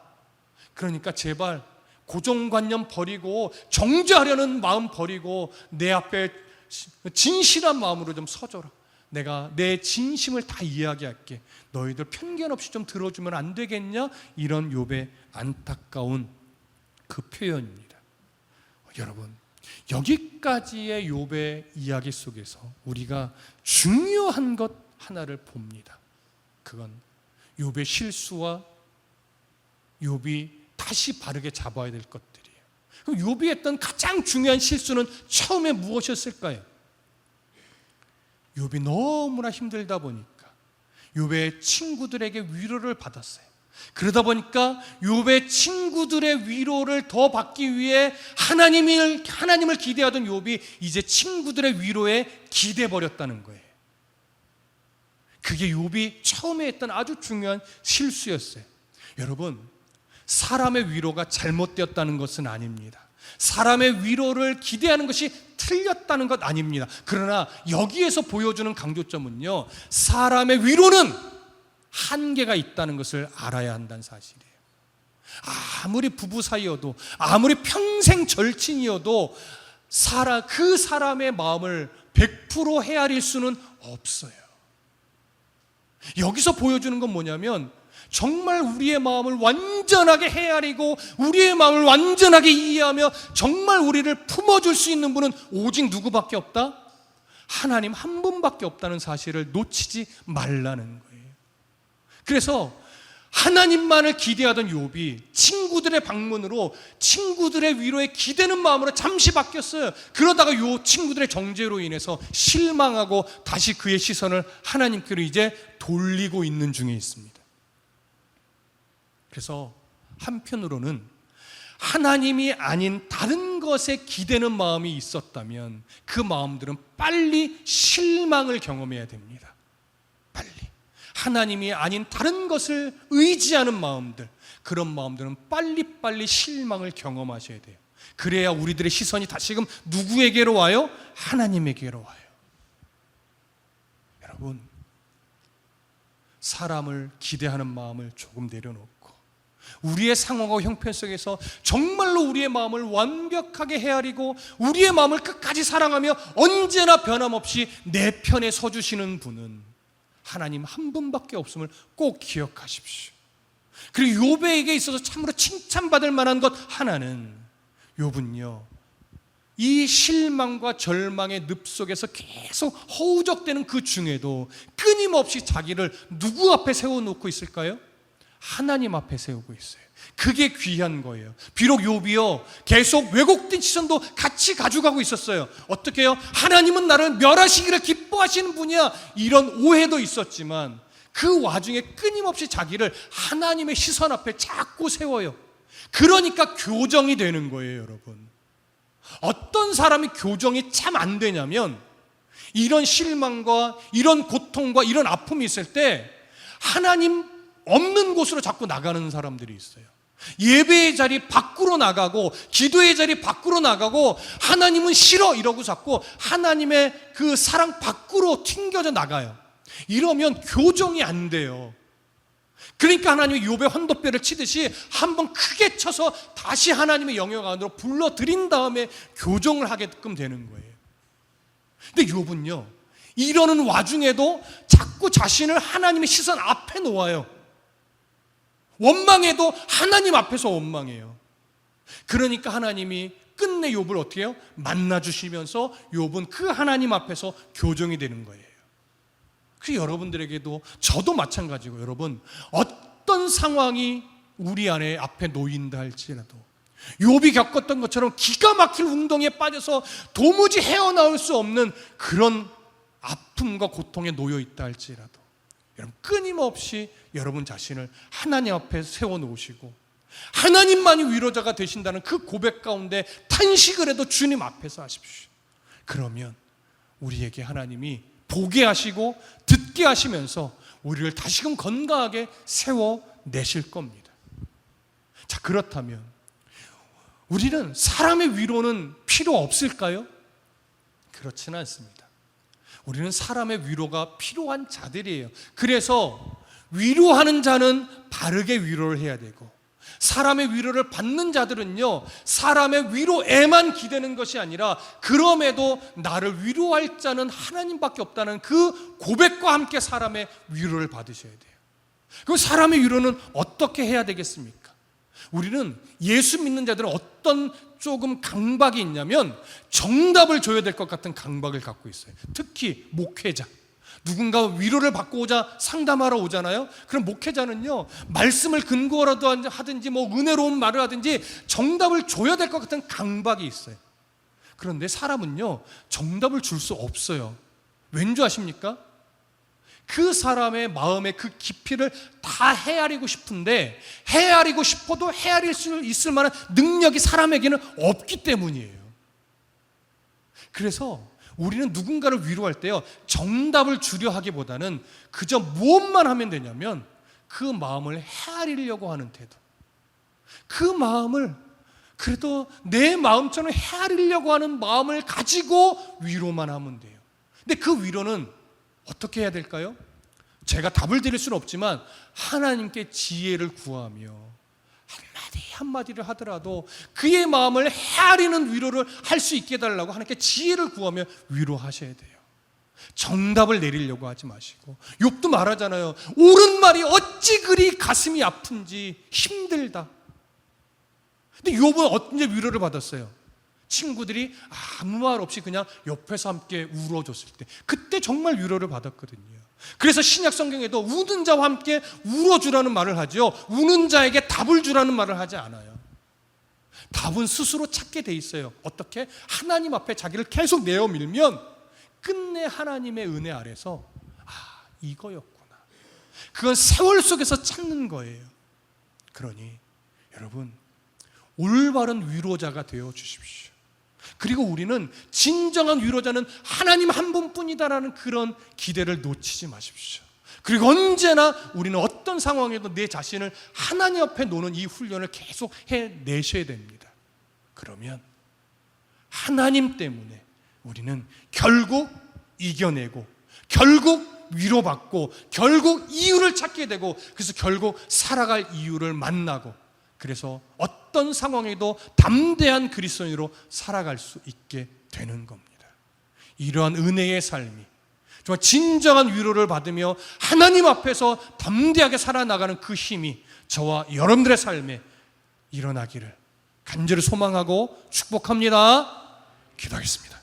그러니까 제발 고정관념 버리고 정죄하려는 마음 버리고 내 앞에 진실한 마음으로 좀 서줘라. 내가 내 진심을 다 이야기할게. 너희들 편견 없이 좀 들어주면 안 되겠냐? 이런 욥의 안타까운 그 표현입니다. 여러분, 여기까지의 욥의 이야기 속에서 우리가 중요한 것 하나를 봅니다. 그건 욥의 실수와 욥이 다시 바르게 잡아야 될 것들이에요. 그럼 욥이 했던 가장 중요한 실수는 처음에 무엇이었을까요? 욥이 너무나 힘들다 보니까 욥의 친구들에게 위로를 받았어요. 그러다 보니까 욥의 친구들의 위로를 더 받기 위해 하나님을 기대하던 욥이 이제 친구들의 위로에 기대버렸다는 거예요. 그게 욥이 처음에 했던 아주 중요한 실수였어요. 여러분, 사람의 위로가 잘못되었다는 것은 아닙니다. 사람의 위로를 기대하는 것이 틀렸다는 것 아닙니다. 그러나 여기에서 보여주는 강조점은요, 사람의 위로는 한계가 있다는 것을 알아야 한다는 사실이에요. 아무리 부부 사이여도, 아무리 평생 절친이어도 그 사람의 마음을 100% 헤아릴 수는 없어요. 여기서 보여주는 건 뭐냐면, 정말 우리의 마음을 완전하게 헤아리고 우리의 마음을 완전하게 이해하며 정말 우리를 품어줄 수 있는 분은 오직 누구밖에 없다? 하나님 한 분밖에 없다는 사실을 놓치지 말라는 거예요. 그래서 하나님만을 기대하던 욥이 친구들의 방문으로 친구들의 위로에 기대는 마음으로 잠시 바뀌었어요. 그러다가 요 친구들의 정죄로 인해서 실망하고 다시 그의 시선을 하나님께로 이제 돌리고 있는 중에 있습니다. 그래서 한편으로는 하나님이 아닌 다른 것에 기대는 마음이 있었다면 그 마음들은 빨리 실망을 경험해야 됩니다. 빨리. 하나님이 아닌 다른 것을 의지하는 마음들, 그런 마음들은 빨리빨리 실망을 경험하셔야 돼요. 그래야 우리들의 시선이 다시금 누구에게로 와요? 하나님에게로 와요. 여러분, 사람을 기대하는 마음을 조금 내려놓고 우리의 상황과 형편 속에서 정말로 우리의 마음을 완벽하게 헤아리고 우리의 마음을 끝까지 사랑하며 언제나 변함없이 내 편에 서주시는 분은 하나님 한 분밖에 없음을 꼭 기억하십시오. 그리고 욥에게 있어서 참으로 칭찬받을 만한 것 하나는, 욥은요, 이 실망과 절망의 늪 속에서 계속 허우적대는 그 중에도 끊임없이 자기를 누구 앞에 세워놓고 있을까요? 하나님 앞에 세우고 있어요. 그게 귀한 거예요. 비록 욥이요, 계속 왜곡된 시선도 같이 가져가고 있었어요. 어떻게 해요? 하나님은 나를 멸하시기를 기뻐하시는 분이야, 이런 오해도 있었지만 그 와중에 끊임없이 자기를 하나님의 시선 앞에 자꾸 세워요. 그러니까 교정이 되는 거예요, 여러분. 어떤 사람이 교정이 참 안 되냐면, 이런 실망과 이런 고통과 이런 아픔이 있을 때 하나님 없는 곳으로 자꾸 나가는 사람들이 있어요. 예배의 자리 밖으로 나가고 기도의 자리 밖으로 나가고 하나님은 싫어 이러고 자꾸 하나님의 그 사랑 밖으로 튕겨져 나가요. 이러면 교정이 안 돼요. 그러니까 하나님이 욥의 환도뼈를 치듯이 한번 크게 쳐서 다시 하나님의 영역 안으로 불러들인 다음에 교정을 하게끔 되는 거예요. 근데 욥은요, 이러는 와중에도 자꾸 자신을 하나님의 시선 앞에 놓아요. 원망해도 하나님 앞에서 원망해요. 그러니까 하나님이 끝내 욥을 어떻게 해요? 만나주시면서 욥은 그 하나님 앞에서 교정이 되는 거예요. 그 여러분들에게도, 저도 마찬가지고, 여러분 어떤 상황이 우리 안에 앞에 놓인다 할지라도, 욥이 겪었던 것처럼 기가 막힐 웅덩이에 빠져서 도무지 헤어나올 수 없는 그런 아픔과 고통에 놓여 있다 할지라도, 여러분 끊임없이 여러분 자신을 하나님 앞에 세워놓으시고 하나님만이 위로자가 되신다는 그 고백 가운데 탄식을 해도 주님 앞에서 하십시오. 그러면 우리에게 하나님이 보게 하시고 듣게 하시면서 우리를 다시금 건강하게 세워내실 겁니다. 자, 그렇다면 우리는 사람의 위로는 필요 없을까요? 그렇지는 않습니다. 우리는 사람의 위로가 필요한 자들이에요. 그래서 위로하는 자는 바르게 위로를 해야 되고, 사람의 위로를 받는 자들은요, 사람의 위로에만 기대는 것이 아니라 그럼에도 나를 위로할 자는 하나님밖에 없다는 그 고백과 함께 사람의 위로를 받으셔야 돼요. 그럼 사람의 위로는 어떻게 해야 되겠습니까? 우리는 예수 믿는 자들은 어떤 조금 강박이 있냐면 정답을 줘야 될 것 같은 강박을 갖고 있어요. 특히 목회자, 누군가 위로를 받고 오자 상담하러 오잖아요. 그럼 목회자는요, 말씀을 근거라도 하든지 뭐 은혜로운 말을 하든지 정답을 줘야 될 것 같은 강박이 있어요. 그런데 사람은요, 정답을 줄 수 없어요. 왠지 아십니까? 그 사람의 마음의 그 깊이를 다 헤아리고 싶은데, 헤아리고 싶어도 헤아릴 수 있을 만한 능력이 사람에게는 없기 때문이에요. 그래서 우리는 누군가를 위로할 때요, 정답을 주려 하기보다는 그저 무엇만 하면 되냐면 그 마음을 헤아리려고 하는 태도, 그 마음을 그래도 내 마음처럼 헤아리려고 하는 마음을 가지고 위로만 하면 돼요. 근데 그 위로는 어떻게 해야 될까요? 제가 답을 드릴 수는 없지만 하나님께 지혜를 구하며 한마디를 하더라도 그의 마음을 헤아리는 위로를 할 수 있게 해달라고 하나님께 지혜를 구하며 위로하셔야 돼요. 정답을 내리려고 하지 마시고, 욥도 말하잖아요. 옳은 말이 어찌 그리 가슴이 아픈지 힘들다. 근데 욥은 언제 위로를 받았어요? 친구들이 아무 말 없이 그냥 옆에서 함께 울어줬을 때, 그때 정말 위로를 받았거든요. 그래서 신약 성경에도 우는 자와 함께 울어주라는 말을 하죠. 우는 자에게 답을 주라는 말을 하지 않아요. 답은 스스로 찾게 돼 있어요. 어떻게? 하나님 앞에 자기를 계속 내어밀면 끝내 하나님의 은혜 아래서 이거였구나. 그건 세월 속에서 찾는 거예요. 그러니 여러분, 올바른 위로자가 되어 주십시오. 그리고 우리는 진정한 위로자는 하나님 한 분뿐이다라는 그런 기대를 놓치지 마십시오. 그리고 언제나 우리는 어떤 상황에도 내 자신을 하나님 앞에 놓는 이 훈련을 계속 해내셔야 됩니다. 그러면 하나님 때문에 우리는 결국 이겨내고, 결국 위로받고, 결국 이유를 찾게 되고, 그래서 결국 살아갈 이유를 만나고, 그래서 어떤 상황에도 담대한 그리스도인으로 살아갈 수 있게 되는 겁니다. 이러한 은혜의 삶이 정말 진정한 위로를 받으며 하나님 앞에서 담대하게 살아나가는 그 힘이 저와 여러분들의 삶에 일어나기를 간절히 소망하고 축복합니다. 기도하겠습니다.